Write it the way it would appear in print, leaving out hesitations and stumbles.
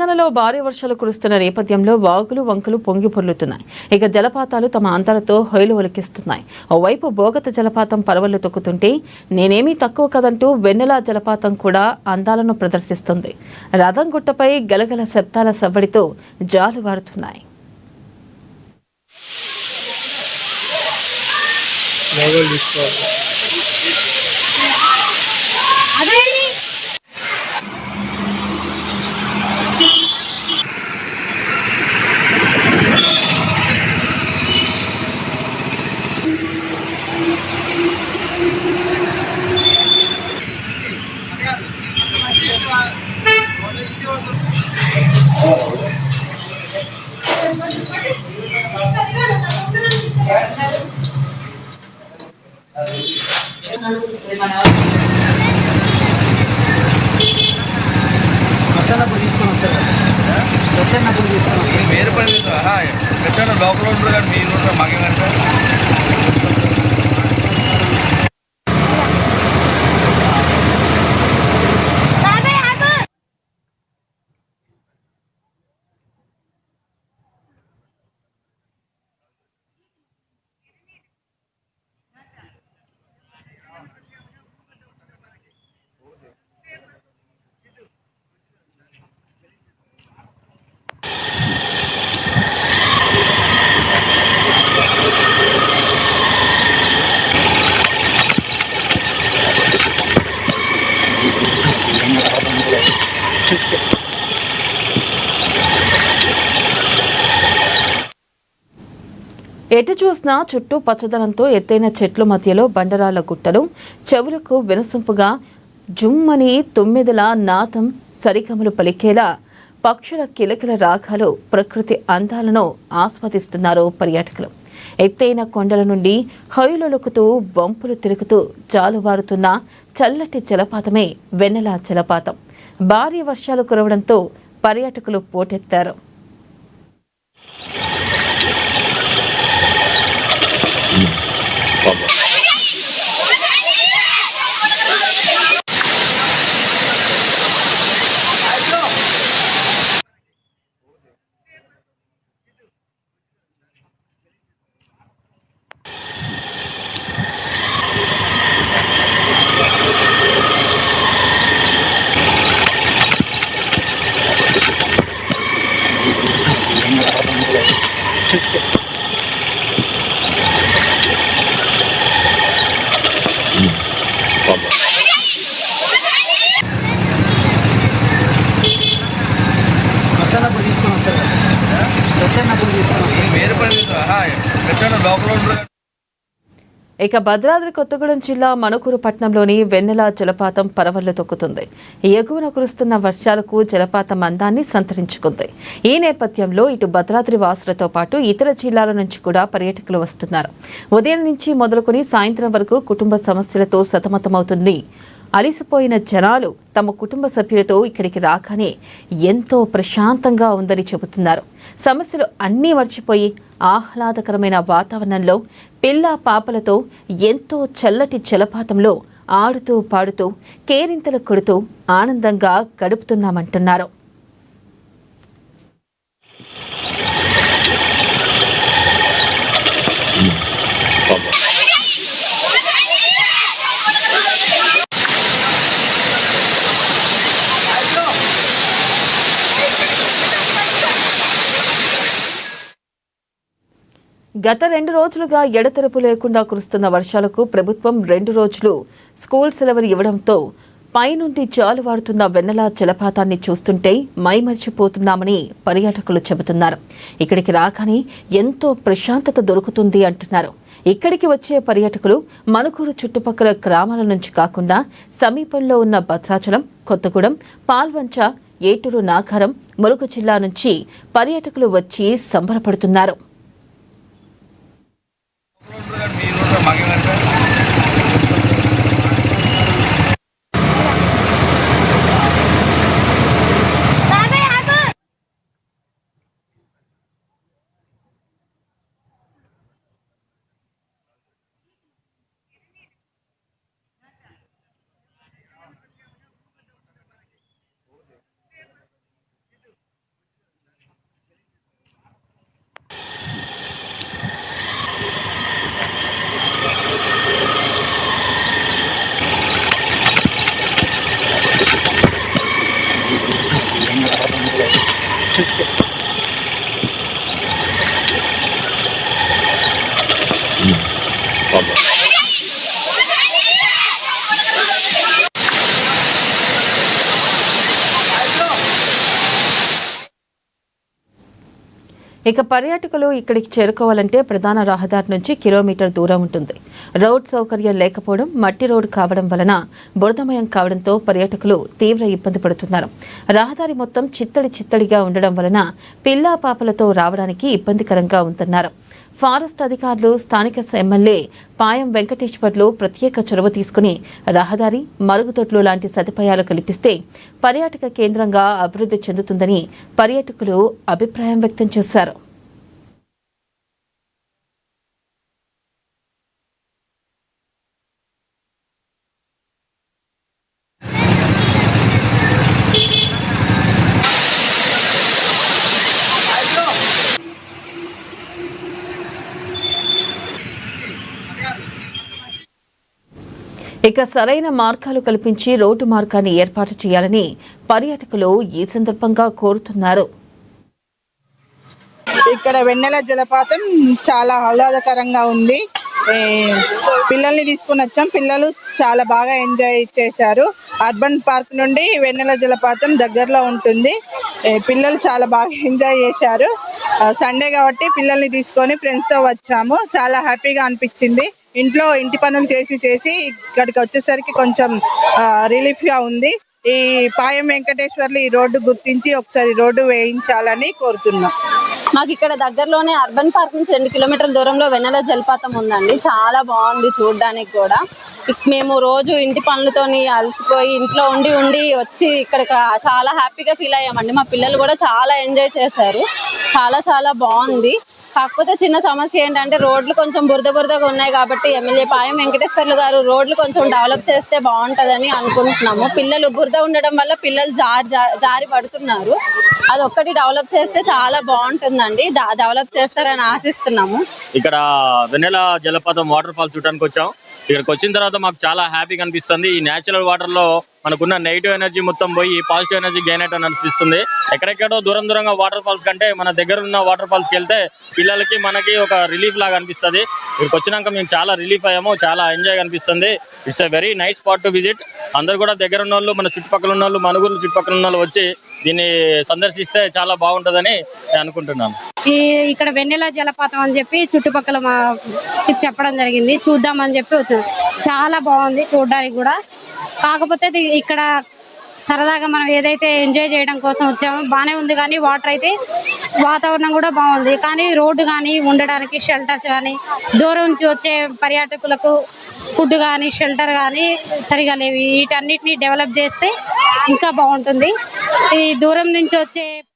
తెలంగాణలో భారీ వర్షాలు కురుస్తున్న నేపథ్యంలో వాగులు వంకలు పొంగి పొర్లుతున్నాయి. ఇక జలపాతాలు తమ అందాలతో హొయలు ఒలికిస్తున్నాయి. ఓవైపు బోగత జలపాతం పరవళ్లు తొక్కుతుంటే నేనేమీ తక్కువ కదంటూ వెన్నెల జలపాతం కూడా అందాలను ప్రదర్శిస్తుంది. రథం గుట్టపై గలగల శబ్దాల సవ్వడితో జాలువారుతున్నాయి. వేరే పని ఎట్లా లోపల ఉంటుంది కానీ మీరు మాకేమంటే ఎటు చూసినా చుట్టూ పచ్చదనంతో ఎత్తైన చెట్ల మధ్యలో బండరాళ్ల గుట్టలు, చెవులకు వినసొంపుగా జుమ్మని తొమ్మిదల నాదం సరిగమలు పలికేలా పక్షుల కిలకిల రాగాలు ప్రకృతి అందాలను ఆస్వాదిస్తున్నారు పర్యాటకులు. ఎత్తైన కొండల నుండి హొయలొలుకుతూ వంపులు తిరుగుతూ జాలువారుతున్న చల్లటి జలపాతమే వెన్నెల జలపాతం. భారీ వర్షాలు కురవడంతో పర్యాటకులు పోటెత్తారు. ఇక భద్రాద్రి కొత్తగూడెం జిల్లా మణుకూరు పట్టణంలోని వెన్నెల జలపాతం పరవళ్లు తొక్కుతుంది. ఎగువన కురుస్తున్న వర్షాలకు జలపాతం అందాన్ని సంతరించుకుంది. ఈ నేపథ్యంలో ఇటు భద్రాద్రి వాసులతో పాటు ఇతర జిల్లాల నుంచి కూడా పర్యాటకులు వస్తున్నారు. ఉదయం నుంచి మొదలుకొని సాయంత్రం వరకు కుటుంబ సమస్యలతో సతమతమవుతుంది. అలిసిపోయిన జనాలు తమ కుటుంబ సభ్యులతో ఇక్కడికి రాగానే ఎంతో ప్రశాంతంగా ఉందని చెబుతున్నారు. సమస్యలు అన్నీ మర్చిపోయి ఆహ్లాదకరమైన వాతావరణంలో పిల్ల పాపలతో ఎంతో చల్లటి జలపాతంలో ఆడుతూ పాడుతూ కేరింతలు కొడుతూ ఆనందంగా గడుపుతున్నామంటున్నారు. గత 2 రోజులుగా ఎడతెరపు లేకుండా కురుస్తున్న వర్షాలకు ప్రభుత్వం 2 రోజులు స్కూల్ సెలవులు ఇవ్వడంతో పైనుండి జాలువారుతున్న వెన్నెల జలపాతాన్ని చూస్తుంటే మైమరిచిపోతున్నామని పర్యాటకులు చెబుతున్నారు. ఇక్కడికి రాగానే ఎంతో ప్రశాంతత దొరుకుతుంది అంటున్నారు. ఇక్కడికి వచ్చే పర్యాటకులు మణుకూరు చుట్టుపక్కల గ్రామాల నుంచి కాకుండా సమీపంలో ఉన్న భద్రాచలం, కొత్తగూడెం, పాల్వంచ, ఏటూరు, నాగారం, ములుగు జిల్లా నుంచి పర్యాటకులు వచ్చి సంబరపడుతున్నారు. ఇక పర్యాటకులు ఇక్కడికి చేరుకోవాలంటే ప్రధాన రహదారి నుంచి కిలోమీటర్ దూరం ఉంటుంది. రోడ్ సౌకర్యం లేకపోవడం, మట్టి రోడ్డు కావడం వలన బురదమయం కావడంతో పర్యాటకులు తీవ్ర ఇబ్బంది పడుతున్నారు. రహదారి మొత్తం చిత్తడిగా ఉండడం వలన పిల్లా పాపలతో రావడానికి ఇబ్బందికరంగా ఉంటున్నారు. ఫారెస్ట్ అధికారులు, స్థానిక ఎమ్మెల్యే పాయం వెంకటేశ్వర్లు ప్రత్యేక చొరవ తీసుకుని రహదారి, మరుగుదొడ్లు లాంటి సదుపాయాలు కల్పిస్తే పర్యాటక కేంద్రంగా అభివృద్ధి చెందుతుందని పర్యాటకులు అభిప్రాయం వ్యక్తం చేశారు. ఇక సరైన మార్గాలు కల్పించి రోడ్డు మార్గాన్ని ఏర్పాటు చేయాలని పర్యాటకులు ఈ సందర్భంగా కోరుతున్నారు. ఇక్కడ వెన్నెల జలపాతం చాలా ఆహ్లాదకరంగా ఉంది. పిల్లల్ని తీసుకుని వచ్చాం. పిల్లలు చాలా బాగా ఎంజాయ్ చేశారు. అర్బన్ పార్క్ నుండి వెన్నెల జలపాతం దగ్గరలో ఉంటుంది. పిల్లలు చాలా బాగా ఎంజాయ్ చేశారు. సండే కాబట్టి పిల్లల్ని తీసుకొని ఫ్రెండ్స్తో వచ్చాము. చాలా హ్యాపీగా అనిపించింది. ఇంటి పనులు చేసి ఇక్కడికి వచ్చేసరికి కొంచెం రిలీఫ్గా ఉంది. ఈ పాయం వెంకటేశ్వర్లు ఈ రోడ్డు గుర్తించి ఒకసారి రోడ్డు వేయించాలని కోరుతున్నాం. మాకు ఇక్కడ దగ్గరలోనే అర్బన్ పార్క్ నుంచి 2 కిలోమీటర్ల దూరంలో వెన్నెల జలపాతం ఉందండి. చాలా బాగుంది చూడడానికి కూడా. మేము రోజు ఇంటి పనులతోని అలసిపోయి ఇంట్లో ఉండి వచ్చి ఇక్కడ చాలా హ్యాపీగా ఫీల్ అయ్యామండి. మా పిల్లలు కూడా చాలా ఎంజాయ్ చేశారు. చాలా బాగుంది. కాకపోతే చిన్న సమస్య ఏంటంటే రోడ్లు కొంచెం బురదగా ఉన్నాయి కాబట్టి ఎమ్మెల్యే పాయం వెంకటేశ్వర్లు గారు రోడ్లు కొంచెం డెవలప్ చేస్తే బాగుంటుందని అనుకుంటున్నాము. పిల్లలు బురద ఉండడం వల్ల పిల్లలు జారి పడుతున్నారు. అది ఒక్కటి డెవలప్ చేస్తే చాలా బాగుంటుందండి. డెవలప్ చేస్తారని ఆశిస్తున్నాము. ఇక్కడ వెన్నెల జలపాతం వాటర్ ఫాల్స్ చూడడానికి వచ్చాం. ఇక్కడికి వచ్చిన తర్వాత మాకు చాలా హ్యాపీగా అనిపిస్తుంది. ఈ న్యాచురల్ వాటర్ లో మనకున్న నెగిటివ్ ఎనర్జీ మొత్తం పోయి పాజిటివ్ ఎనర్జీ గెయిన్ అయ్యని అనిపిస్తుంది. ఎక్కడెక్కడో దూరంగా వాటర్ ఫాల్స్ కంటే మన దగ్గర ఉన్న వాటర్ ఫాల్స్కి వెళ్తే పిల్లలకి మనకి ఒక రిలీఫ్ లాగా అనిపిస్తుంది. ఇక్కడికి వచ్చినాక మేము చాలా రిలీఫ్ అయ్యాము. చాలా ఎంజాయ్ అనిపిస్తుంది. It's a very nice spot to visit. అందరు కూడా దగ్గర ఉన్న వాళ్ళు, మన చుట్టుపక్కల ఉన్న వాళ్ళు, మనుగురు చుట్టుపక్కల ఉన్న వాళ్ళు వచ్చి దీన్ని సందర్శిస్తే చాలా బాగుంటుందని నేను అనుకుంటున్నాను. ఇక్కడ వెన్నెల జలపాతం అని చెప్పి చుట్టుపక్కల చెప్పడం జరిగింది. చూద్దామని చెప్పి వచ్చాం. చాలా బాగుంది చూడడానికి కూడా. కాకపోతే ఇక్కడ సరదాగా మనం ఏదైతే ఎంజాయ్ చేయడం కోసం వచ్చామో బాగానే ఉంది. కానీ వాటర్ అయితే వాతావరణం కూడా బాగుంది. కానీ రోడ్డు కానీ ఉండడానికి షెల్టర్స్ కానీ, దూరం నుంచి వచ్చే పర్యాటకులకు ఫుడ్ కానీ షెల్టర్ కానీ సరిగా లేవు. వీటన్నిటిని డెవలప్ చేస్తే ఇంకా బాగుంటుంది. ఈ దూరం నుంచి వచ్చే